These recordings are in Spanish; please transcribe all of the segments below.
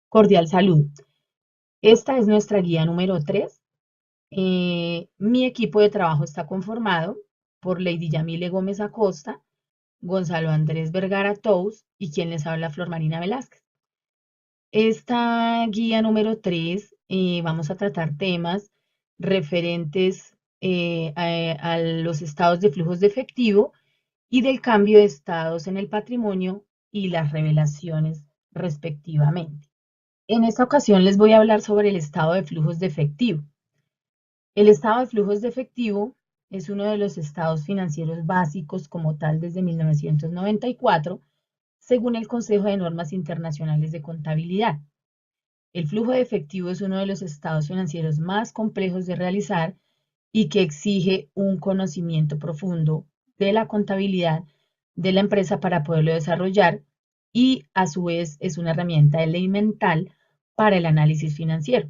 Cordial saludo. Esta es nuestra guía número 3. Mi equipo de trabajo está conformado por Lady Yamile Gómez Acosta, Gonzalo Andrés Vergara Tous y quien les habla Flor Marina Velázquez. Esta guía número 3 vamos a tratar temas referentes a los estados de flujos de efectivo y del cambio de estados en el patrimonio y las revelaciones respectivamente. En esta ocasión les voy a hablar sobre el estado de flujos de efectivo. El estado de flujos de efectivo es uno de los estados financieros básicos como tal desde 1994, según el Consejo de Normas Internacionales de Contabilidad. El flujo de efectivo es uno de los estados financieros más complejos de realizar y que exige un conocimiento profundo de la contabilidad de la empresa para poderlo desarrollar y a su vez es una herramienta elemental para el análisis financiero.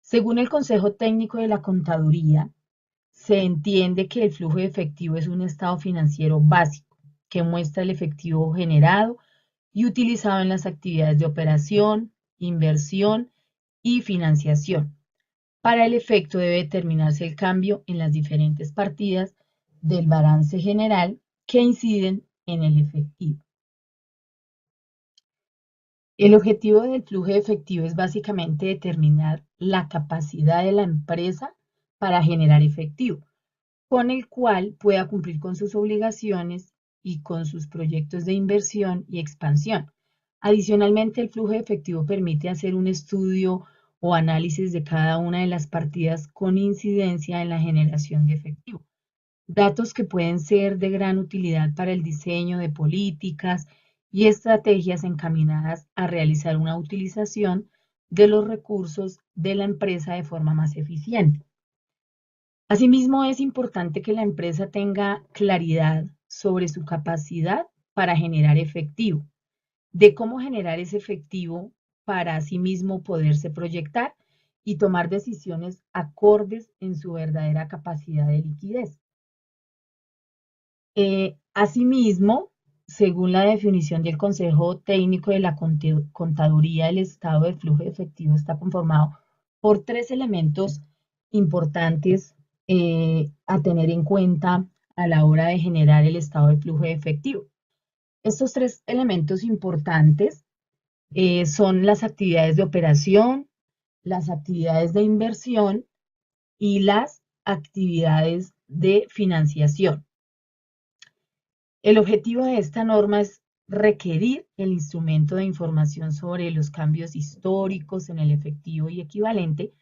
Según el Consejo Técnico de la Contaduría, se entiende que el flujo de efectivo es un estado financiero básico que muestra el efectivo generado y utilizado en las actividades de operación, inversión y financiación. Para el efecto debe determinarse el cambio en las diferentes partidas del balance general que inciden en el efectivo. El objetivo del flujo de efectivo es básicamente determinar la capacidad de la empresa para generar efectivo, con el cual pueda cumplir con sus obligaciones y con sus proyectos de inversión y expansión. Adicionalmente, el flujo de efectivo permite hacer un estudio o análisis de cada una de las partidas con incidencia en la generación de efectivo. Datos que pueden ser de gran utilidad para el diseño de políticas y estrategias encaminadas a realizar una utilización de los recursos de la empresa de forma más eficiente. Asimismo, es importante que la empresa tenga claridad sobre su capacidad para generar efectivo, de cómo generar ese efectivo para asimismo poderse proyectar y tomar decisiones acordes en su verdadera capacidad de liquidez. Asimismo, según la definición del Consejo Técnico de la Contaduría, el estado de flujo de efectivo está conformado por tres elementos importantes a tener en cuenta a la hora de generar el estado de flujo de efectivo. Estos tres elementos importantes son las actividades de operación, las actividades de inversión y las actividades de financiación. El objetivo de esta norma es requerir el instrumento de información sobre los cambios históricos en el efectivo y equivalente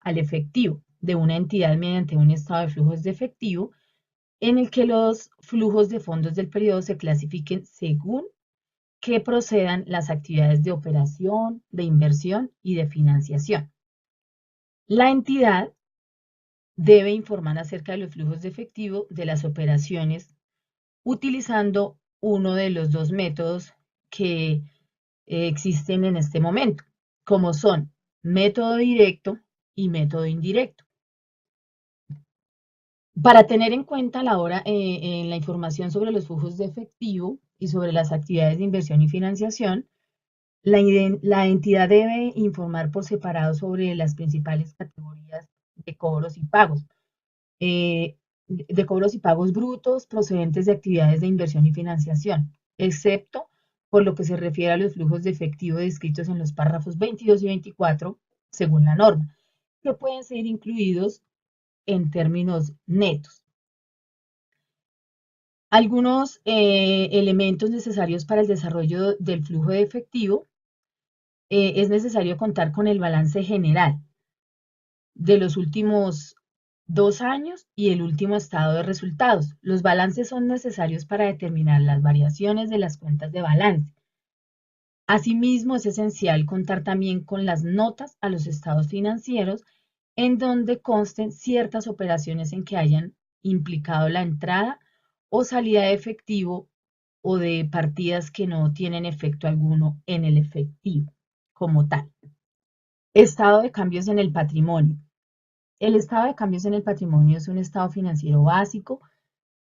al efectivo de una entidad mediante un estado de flujos de efectivo en el que los flujos de fondos del periodo se clasifiquen según que procedan las actividades de operación, de inversión y de financiación. La entidad debe informar acerca de los flujos de efectivo de las operaciones utilizando uno de los dos métodos que existen en este momento, como son método directo y método indirecto. Para tener en cuenta a la hora en la información sobre los flujos de efectivo y sobre las actividades de inversión y financiación, la entidad debe informar por separado sobre las principales categorías de cobros y pagos, eh, de cobros y pagos brutos procedentes de actividades de inversión y financiación, excepto por lo que se refiere a los flujos de efectivo descritos en los párrafos 22 y 24, según la norma, que pueden ser incluidos en términos netos. Algunos elementos necesarios para el desarrollo del flujo de efectivo es necesario contar con el balance general de los últimos 2 años y el último estado de resultados. Los balances son necesarios para determinar las variaciones de las cuentas de balance. Asimismo, es esencial contar también con las notas a los estados financieros en donde consten ciertas operaciones en que hayan implicado la entrada o salida de efectivo o de partidas que no tienen efecto alguno en el efectivo como tal. Estado de cambios en el patrimonio. El estado de cambios en el patrimonio es un estado financiero básico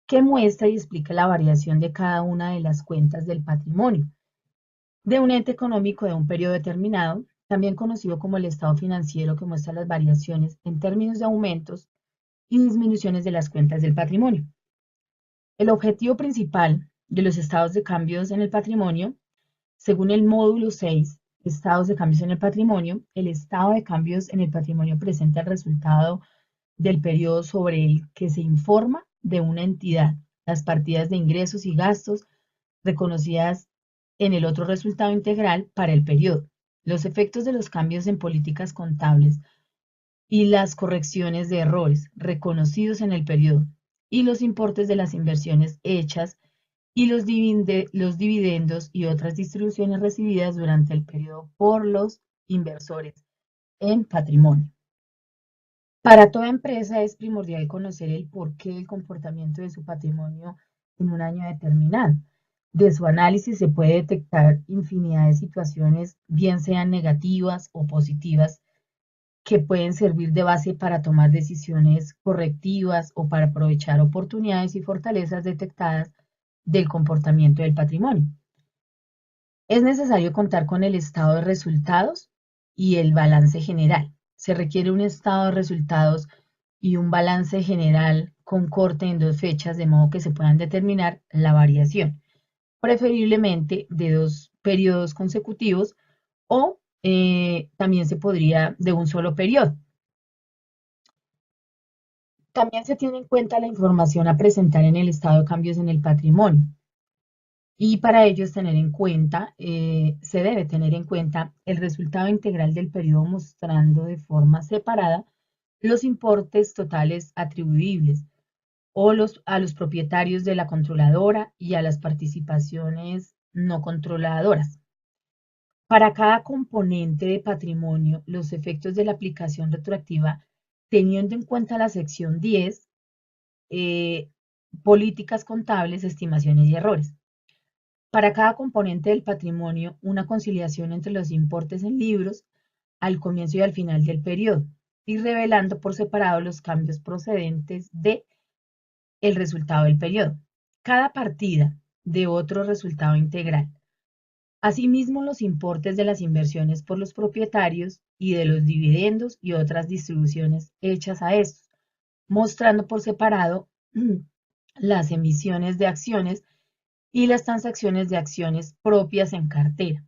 que muestra y explica la variación de cada una de las cuentas del patrimonio. de un ente económico de un periodo determinado, también conocido como el estado financiero, que muestra las variaciones en términos de aumentos y disminuciones de las cuentas del patrimonio. El objetivo principal de los estados de cambios en el patrimonio, según el módulo 6, estados de cambios en el patrimonio, el estado de cambios en el patrimonio presenta el resultado del periodo sobre el que se informa de una entidad, las partidas de ingresos y gastos reconocidas en el otro resultado integral para el periodo, los efectos de los cambios en políticas contables y las correcciones de errores reconocidos en el periodo, y los importes de las inversiones hechas y los dividendos y otras distribuciones recibidas durante el periodo por los inversores en patrimonio. Para toda empresa es primordial conocer el porqué del comportamiento de su patrimonio en un año determinado. De su análisis se puede detectar infinidad de situaciones, bien sean negativas o positivas, que pueden servir de base para tomar decisiones correctivas o para aprovechar oportunidades y fortalezas detectadas del comportamiento del patrimonio. Es necesario contar con el estado de resultados y el balance general. Se requiere un estado de resultados y un balance general con corte en dos fechas, de modo que se puedan determinar la variación, preferiblemente de 2 periodos consecutivos o también se podría de un solo periodo. También se tiene en cuenta la información a presentar en el estado de cambios en el patrimonio. Y para ello se debe tener en cuenta el resultado integral del periodo mostrando de forma separada los importes totales atribuibles a los propietarios de la controladora y a las participaciones no controladoras. Para cada componente de patrimonio, los efectos de la aplicación retroactiva, teniendo en cuenta la sección 10, eh, políticas contables, estimaciones y errores. Para cada componente del patrimonio, una conciliación entre los importes en libros al comienzo y al final del periodo, y revelando por separado los cambios procedentes de el resultado del periodo. Cada partida de otro resultado integral. Asimismo, los importes de las inversiones por los propietarios y de los dividendos y otras distribuciones hechas a estos, mostrando por separado las emisiones de acciones y las transacciones de acciones propias en cartera,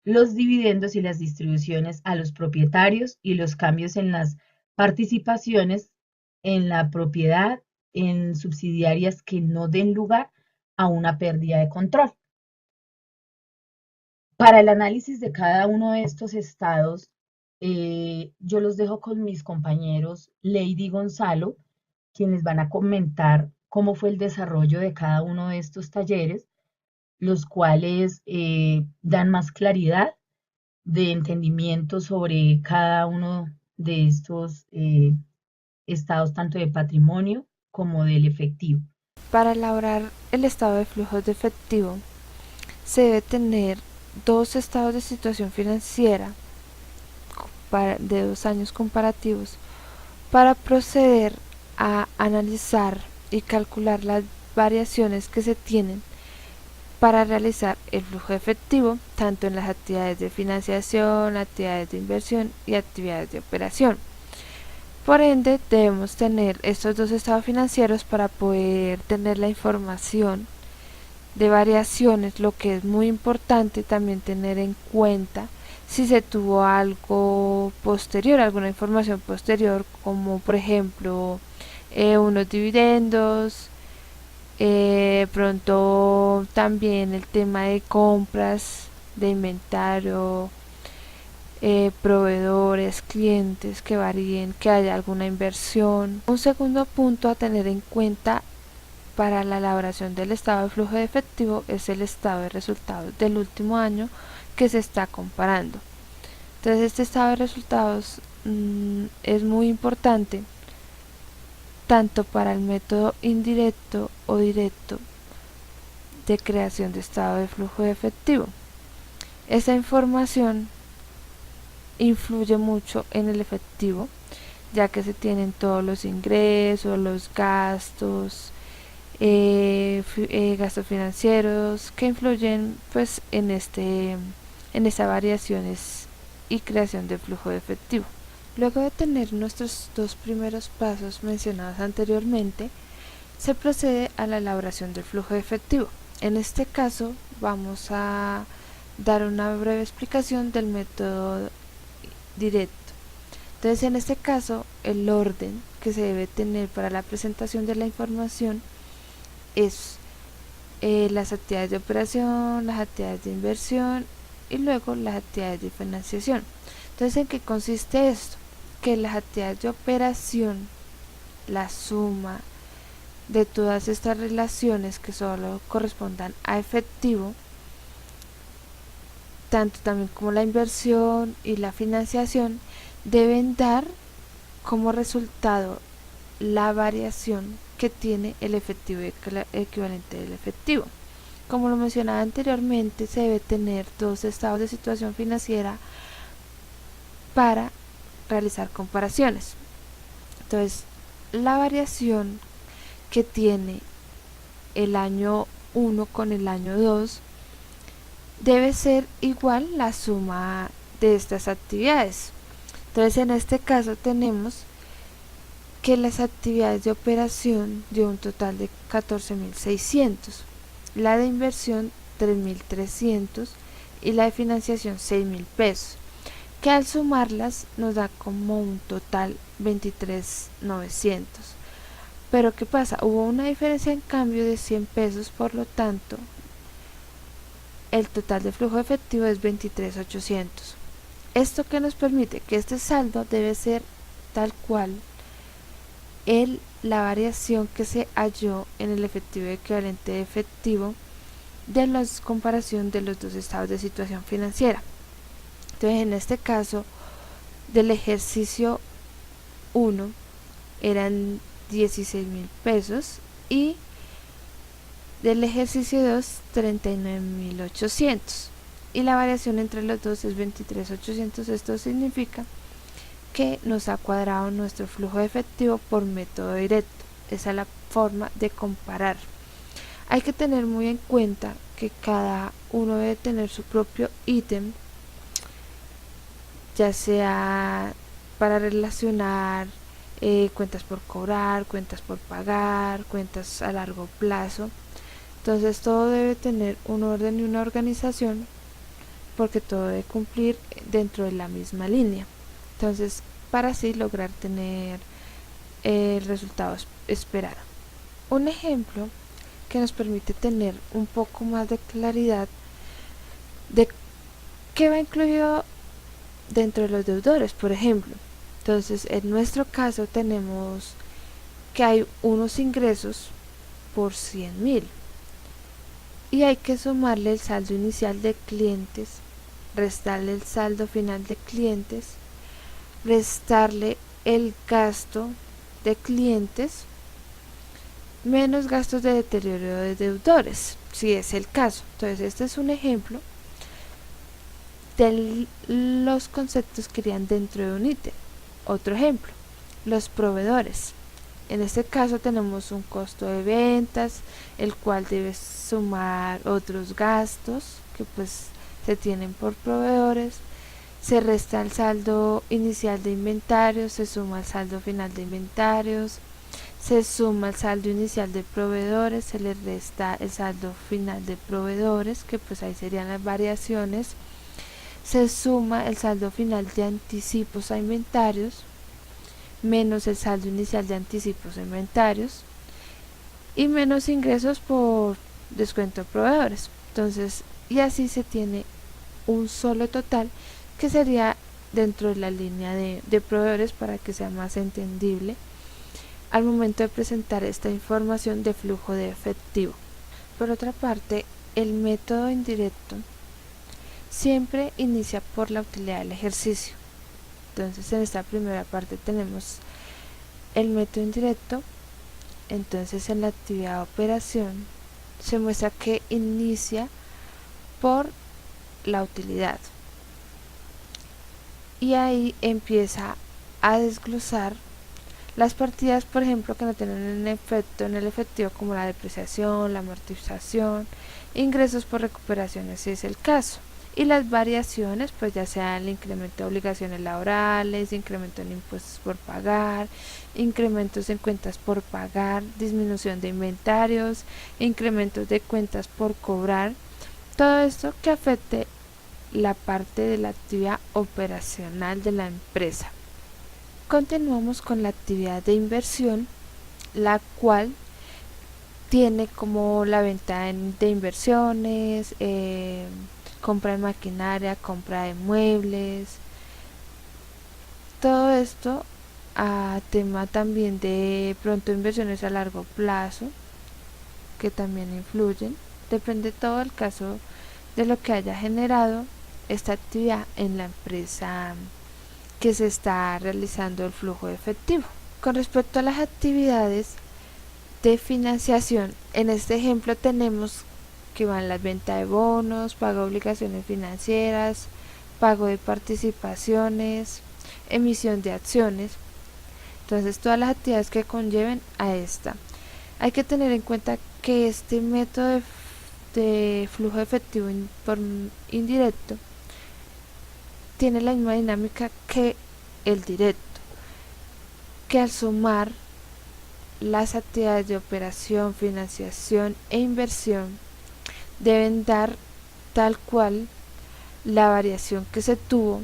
los dividendos y las distribuciones a los propietarios y los cambios en las participaciones en la propiedad en subsidiarias que no den lugar a una pérdida de control. Para el análisis de cada uno de estos estados, yo los dejo con mis compañeros Lady Gonzalo, quienes van a comentar cómo fue el desarrollo de cada uno de estos talleres, los cuales dan más claridad de entendimiento sobre cada uno de estos estados, tanto de patrimonio como del efectivo. Para elaborar el estado de flujos de efectivo, se debe tener dos estados de situación financiera de 2 años comparativos para proceder a analizar y calcular las variaciones que se tienen para realizar el flujo efectivo tanto en las actividades de financiación, actividades de inversión y actividades de operación. Por ende, debemos tener estos dos estados financieros para poder tener la información de variaciones, lo que es muy importante también tener en cuenta si se tuvo algo posterior, alguna información posterior, como por ejemplo unos dividendos, pronto también el tema de compras de inventario, proveedores, clientes que varíen, que haya alguna inversión. Un segundo punto a tener en cuenta para la elaboración del estado de flujo de efectivo es el estado de resultados del último año que se está comparando. Entonces este estado de resultados es muy importante tanto para el método indirecto o directo de creación de estado de flujo de efectivo. Esta información influye mucho en el efectivo, ya que se tienen todos los ingresos, los gastos, gastos financieros que influyen pues en esta variaciones y creación de flujo de efectivo. Luego de tener nuestros dos primeros pasos mencionados anteriormente, se procede a la elaboración del flujo de efectivo. En este caso vamos a dar una breve explicación del método directo. Entonces, en este caso, el orden que se debe tener para la presentación de la información es las actividades de operación, las actividades de inversión y luego las actividades de financiación. Entonces, ¿en qué consiste esto? Que las actividades de operación, la suma de todas estas relaciones que solo correspondan a efectivo, tanto también como la inversión y la financiación, deben dar como resultado la variación que tiene el efectivo equivalente del efectivo. Como lo mencionaba anteriormente, se debe tener dos estados de situación financiera para realizar comparaciones. Entonces, la variación que tiene el año 1 con el año 2 debe ser igual la suma de estas actividades. Entonces, en este caso tenemos que las actividades de operación dio un total de 14.600, la de inversión 3.300 y la de financiación 6.000 pesos, que al sumarlas nos da como un total 23.900. Pero ¿qué pasa? Hubo una diferencia en cambio de 100 pesos, por lo tanto el total de flujo efectivo es 23.800. Esto que nos permite que este saldo debe ser tal cual la variación que se halló en el efectivo equivalente de efectivo de la comparación de los dos estados de situación financiera. Entonces, en este caso, del ejercicio 1 eran 16.000 pesos y del ejercicio 2 39.800 y la variación entre los dos es 23.800. Esto significa que nos ha cuadrado nuestro flujo de efectivo por método directo. Esa es la forma de comparar. Hay que tener muy en cuenta que cada uno debe tener su propio ítem, ya sea para relacionar cuentas por cobrar, cuentas por pagar, cuentas a largo plazo. Entonces todo debe tener un orden y una organización porque todo debe cumplir dentro de la misma línea. Entonces, para así lograr tener el resultado esperado. Un ejemplo que nos permite tener un poco más de claridad de qué va incluido dentro de los deudores, por ejemplo. Entonces, en nuestro caso tenemos que hay unos ingresos por 100.000 y hay que sumarle el saldo inicial de clientes, restarle el saldo final de clientes, restarle el gasto de clientes menos gastos de deterioro de deudores, si es el caso. Entonces, este es un ejemplo de los conceptos que irían dentro de un ítem. Otro ejemplo, los proveedores. En este caso tenemos un costo de ventas, el cual debe sumar otros gastos que pues se tienen por proveedores. Se resta el saldo inicial de inventarios, se suma el saldo final de inventarios, se suma el saldo inicial de proveedores, se le resta el saldo final de proveedores, que pues ahí serían las variaciones. Se suma el saldo final de anticipos a inventarios, menos el saldo inicial de anticipos a inventarios, y menos ingresos por descuento de proveedores. Entonces, y así se tiene un solo total que sería dentro de la línea de proveedores para que sea más entendible al momento de presentar esta información de flujo de efectivo. Por otra parte, el método indirecto siempre inicia por la utilidad del ejercicio. Entonces, en esta primera parte tenemos el método indirecto. Entonces, en la actividad de operación se muestra que inicia por la utilidad y ahí empieza a desglosar Las partidas, por ejemplo, que no tienen un efecto en el efectivo, como la depreciación, la amortización, ingresos por recuperaciones, si es el caso. Y las variaciones, pues ya sea el incremento de obligaciones laborales, incremento en impuestos por pagar, incrementos en cuentas por pagar, disminución de inventarios, incrementos de cuentas por cobrar, todo esto que afecte la parte de la actividad operacional de la empresa. Continuamos con la actividad de inversión, la cual tiene como la venta de inversiones, compra de maquinaria, compra de muebles, todo esto a tema también de pronto inversiones a largo plazo que también influyen. Depende todo el caso de lo que haya generado esta actividad en la empresa que se está realizando el flujo de efectivo. Con respecto a las actividades de financiación, en este ejemplo tenemos que van las ventas de bonos, pago de obligaciones financieras, pago de participaciones, emisión de acciones. Entonces todas las actividades que conlleven a esta. Hay que tener en cuenta que este método de flujo de efectivo por indirecto tiene la misma dinámica que el directo, que al sumar las actividades de operación, financiación e inversión deben dar tal cual la variación que se tuvo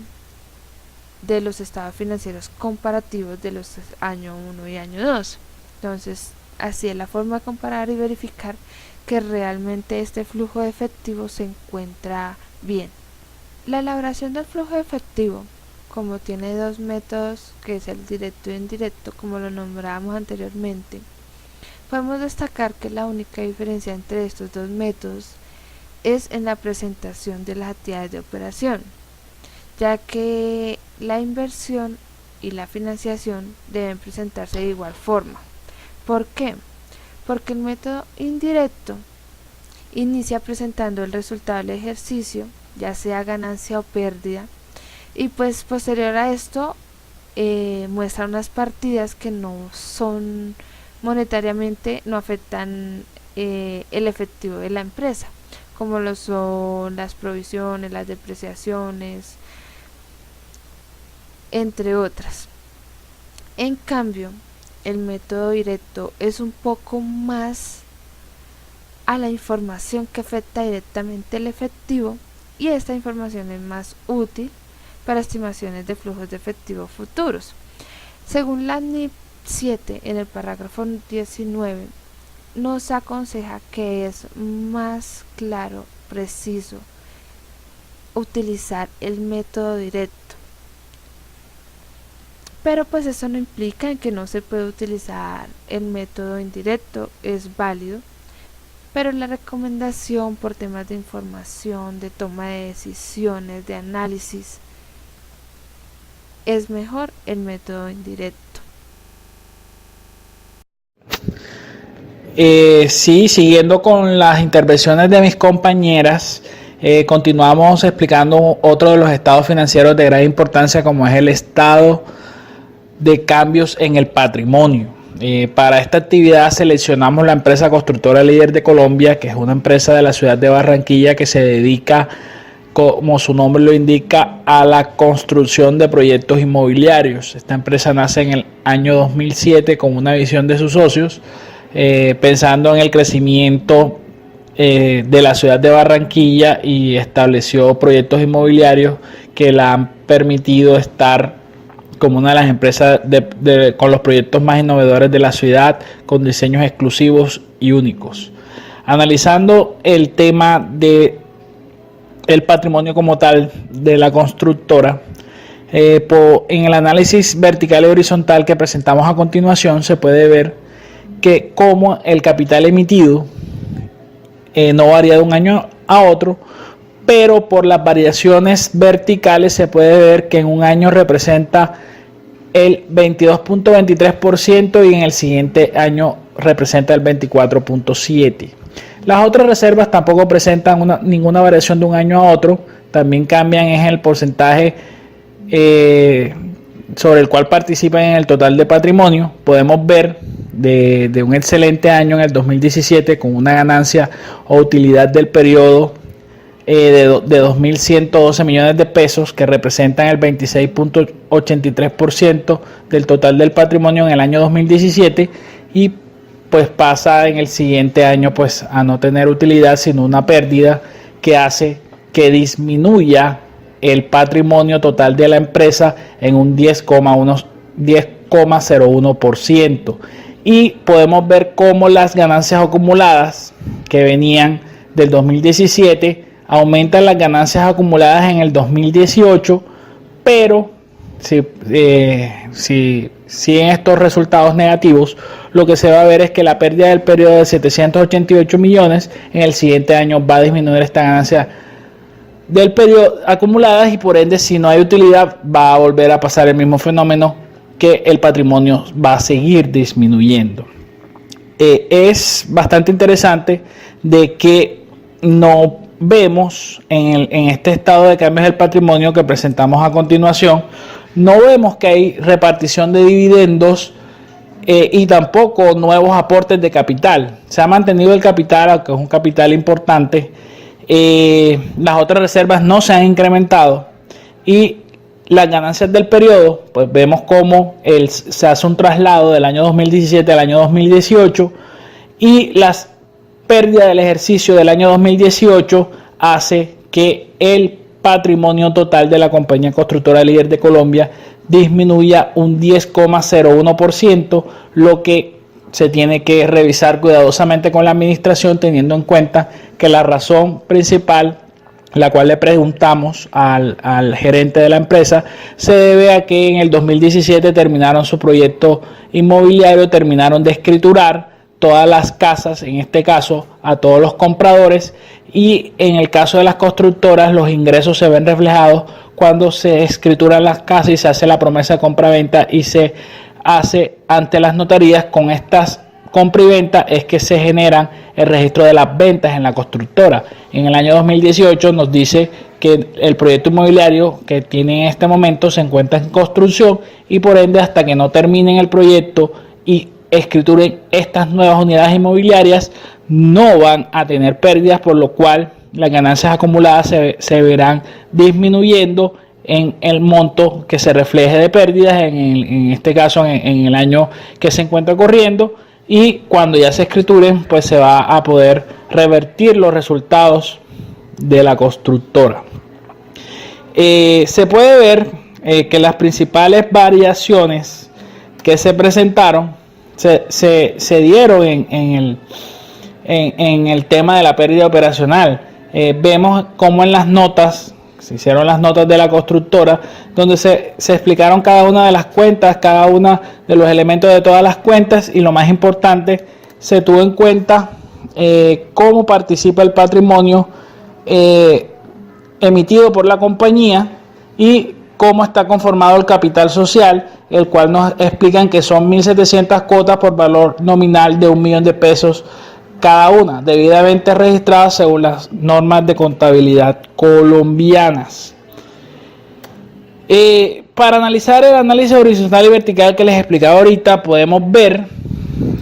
de los estados financieros comparativos de los año 1 y año 2. Entonces, así es la forma de comparar y verificar que realmente este flujo de efectivo se encuentra bien. La elaboración del flujo de efectivo, como tiene dos métodos, que es el directo e indirecto, como lo nombrábamos anteriormente, podemos destacar que la única diferencia entre estos dos métodos es en la presentación de las actividades de operación, ya que la inversión y la financiación deben presentarse de igual forma. ¿Por qué? Porque el método indirecto inicia presentando el resultado del ejercicio, ya sea ganancia o pérdida, y pues posterior a esto muestra unas partidas que no son monetariamente, no afectan el efectivo de la empresa, como lo son las provisiones, las depreciaciones, entre otras. En cambio, el método directo es un poco más a la información que afecta directamente el efectivo, y esta información es más útil para estimaciones de flujos de efectivo futuros. Según la NIP 7, en el parágrafo 19, nos aconseja que es más claro, preciso, utilizar el método directo. Pero pues eso no implica en que no se puede utilizar el método indirecto, es válido, pero la recomendación por temas de información, de toma de decisiones, de análisis, es mejor el método indirecto. Sí, siguiendo con las intervenciones de mis compañeras, continuamos explicando otro de los estados financieros de gran importancia, como es el estado de cambios en el patrimonio. Para esta actividad seleccionamos la empresa constructora líder de Colombia, que es una empresa de la ciudad de Barranquilla que se dedica, como su nombre lo indica, a la construcción de proyectos inmobiliarios. Esta empresa nace en el año 2007 con una visión de sus socios, pensando en el crecimiento de la ciudad de Barranquilla, y estableció proyectos inmobiliarios que la han permitido estar como una de las empresas con los proyectos más innovadores de la ciudad, con diseños exclusivos y únicos. Analizando el tema de el patrimonio como tal de la constructora, en el análisis vertical y horizontal que presentamos a continuación, se puede ver que como el capital emitido no varía de un año a otro, pero por las variaciones verticales se puede ver que en un año representa el 22.23% y en el siguiente año representa el 24.7%. Las otras reservas tampoco presentan ninguna variación de un año a otro, también cambian en el porcentaje sobre el cual participan en el total de patrimonio, podemos ver de un excelente año en el 2017 con una ganancia o utilidad del periodo de 2.112 millones de pesos, que representan el 26.83% del total del patrimonio en el año 2017, y pues pasa en el siguiente año pues a no tener utilidad, sino una pérdida que hace que disminuya el patrimonio total de la empresa en un 10,01%. Y podemos ver cómo las ganancias acumuladas que venían del 2017 aumentan las ganancias acumuladas en el 2018, pero si siguen estos resultados negativos, lo que se va a ver es que la pérdida del periodo de 788 millones en el siguiente año va a disminuir esta ganancia del periodo acumuladas, y por ende, si no hay utilidad, va a volver a pasar el mismo fenómeno, que el patrimonio va a seguir disminuyendo. Es bastante interesante de que no vemos en este estado de cambios del patrimonio que presentamos a continuación, no vemos que hay repartición de dividendos y tampoco nuevos aportes de capital. Se ha mantenido el capital, aunque es un capital importante. Las otras reservas no se han incrementado, y las ganancias del periodo, pues vemos cómo se hace un traslado del año 2017 al año 2018, y las pérdidas del ejercicio del año 2018 hace que el patrimonio total de la compañía constructora líder de Colombia disminuya un 10,01%, lo que se tiene que revisar cuidadosamente con la administración, teniendo en cuenta que la razón principal, la cual le preguntamos al gerente de la empresa, se debe a que en el 2017 terminaron su proyecto inmobiliario, terminaron de escriturar todas las casas, en este caso a todos los compradores, y en el caso de las constructoras los ingresos se ven reflejados cuando se escrituran las casas y se hace la promesa de compra-venta y se hace ante las notarías. Con estas compra y venta es que se generan el registro de las ventas en la constructora. En el año 2018 nos dice que el proyecto inmobiliario que tiene en este momento se encuentra en construcción, y por ende hasta que no terminen el proyecto y escrituren estas nuevas unidades inmobiliarias no van a tener pérdidas, por lo cual las ganancias acumuladas se verán disminuyendo en el monto que se refleje de pérdidas, en este caso en el año que se encuentra corriendo, y cuando ya se escrituren pues se va a poder revertir los resultados de la constructora. Se puede ver que las principales variaciones que se presentaron se dieron en el tema de la pérdida operacional. Vemos como en las notas, se hicieron las notas de la constructora, donde se explicaron cada una de las cuentas, cada uno de los elementos de todas las cuentas, y lo más importante, se tuvo en cuenta cómo participa el patrimonio emitido por la compañía y cómo está conformado el capital social, el cual nos explican que son 1.700 cuotas por valor nominal de 1 millón de pesos cada una, debidamente registradas según las normas de contabilidad colombianas. Para analizar el análisis horizontal y vertical que les explicaba ahorita, podemos ver,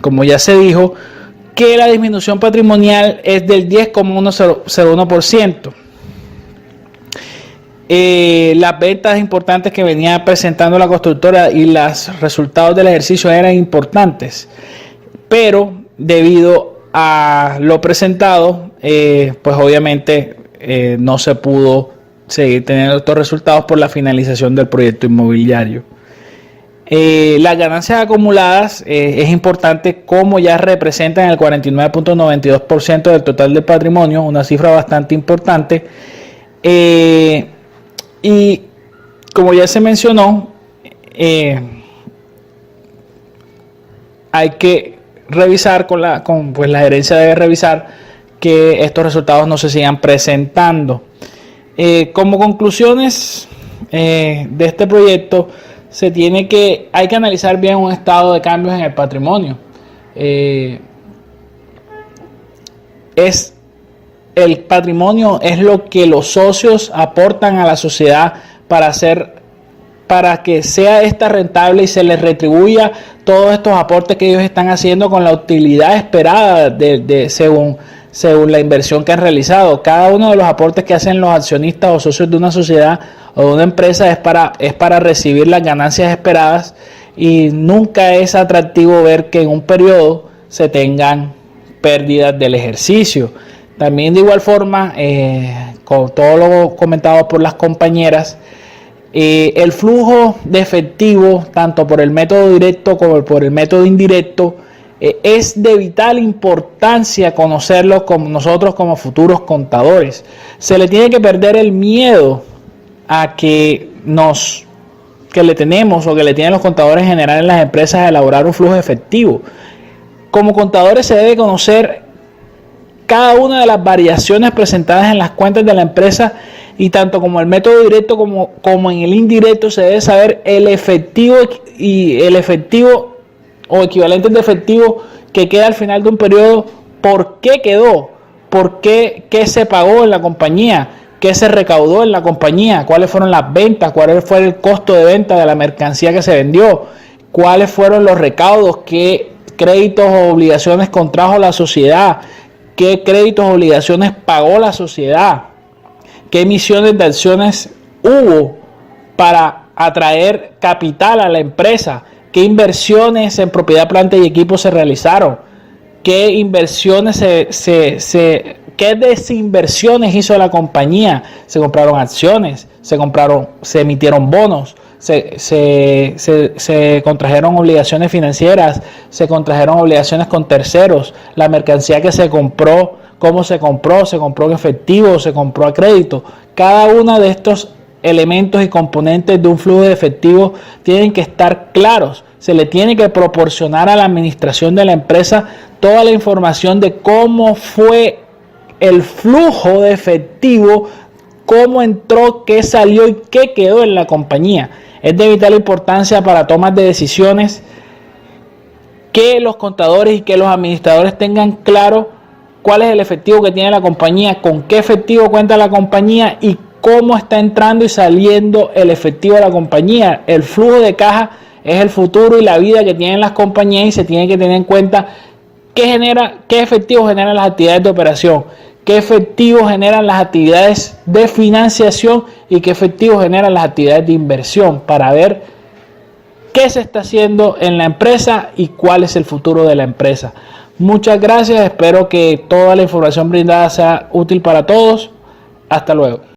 como ya se dijo, que la disminución patrimonial es del 10,101%. Las ventas importantes que venía presentando la constructora y los resultados del ejercicio eran importantes, pero debido a lo presentado, pues obviamente no se pudo seguir teniendo estos resultados por la finalización del proyecto inmobiliario. Las ganancias acumuladas es importante, como ya representan el 49.92% del total del patrimonio, una cifra bastante importante. Y como ya se mencionó, hay que revisar pues la gerencia debe revisar que estos resultados no se sigan presentando. Como conclusiones de este proyecto, hay que analizar bien un estado de cambios en el patrimonio. El patrimonio es lo que los socios aportan a la sociedad para hacer para que sea esta rentable y se les retribuya todos estos aportes que ellos están haciendo con la utilidad esperada según la inversión que han realizado. Cada uno de los aportes que hacen los accionistas o socios de una sociedad o de una empresa es para recibir las ganancias esperadas, y nunca es atractivo ver que en un periodo se tengan pérdidas del ejercicio. También de igual forma, con todo lo comentado por las compañeras, el flujo de efectivo, tanto por el método directo como por el método indirecto, es de vital importancia conocerlo nosotros como futuros contadores. Se le tiene que perder el miedo a que le tenemos o que le tienen los contadores en general en las empresas a elaborar un flujo efectivo. Como contadores se debe conocer cada una de las variaciones presentadas en las cuentas de la empresa, y tanto como el método directo como en el indirecto se debe saber el efectivo o equivalentes de efectivo que queda al final de un periodo, por qué quedó, qué se pagó en la compañía, qué se recaudó en la compañía, cuáles fueron las ventas, cuál fue el costo de venta de la mercancía que se vendió, cuáles fueron los recaudos, qué créditos o obligaciones contrajo la sociedad, qué créditos o obligaciones pagó la sociedad, qué emisiones de acciones hubo para atraer capital a la empresa, qué inversiones en propiedad, planta y equipo se realizaron, qué inversiones qué desinversiones hizo la compañía. Se compraron acciones, se emitieron bonos, se contrajeron obligaciones financieras, se contrajeron obligaciones con terceros, la mercancía que se compró, cómo se compró en efectivo, se compró a crédito. Cada uno de estos elementos y componentes de un flujo de efectivo tienen que estar claros. Se le tiene que proporcionar a la administración de la empresa toda la información de cómo fue el flujo de efectivo, cómo entró, qué salió y qué quedó en la compañía. Es de vital importancia para tomas de decisiones que los contadores y que los administradores tengan claro cuál es el efectivo que tiene la compañía, con qué efectivo cuenta la compañía y cómo está entrando y saliendo el efectivo de la compañía. El flujo de caja es el futuro y la vida que tienen las compañías, y se tiene que tener en cuenta qué efectivo generan las actividades de operación, qué efectivo generan las actividades de financiación y qué efectivo generan las actividades de inversión, para ver qué se está haciendo en la empresa y cuál es el futuro de la empresa. Muchas gracias, espero que toda la información brindada sea útil para todos. Hasta luego.